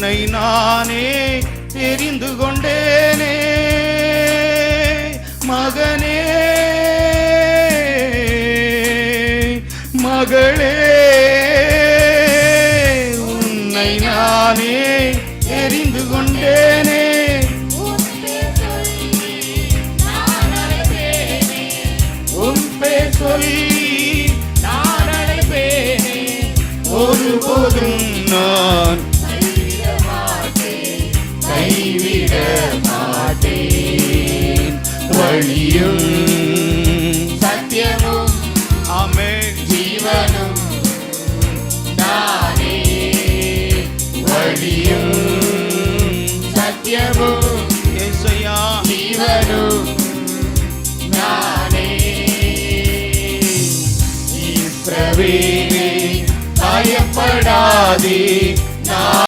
உன்னை நானே தெரிந்து கொண்டேனே மகனே மகளே, உன்னை நானே தெரிந்து கொண்டேனே. உன் பேர் சொல்லி நான் அழைப்பேனே, ஒருபோதும் நான்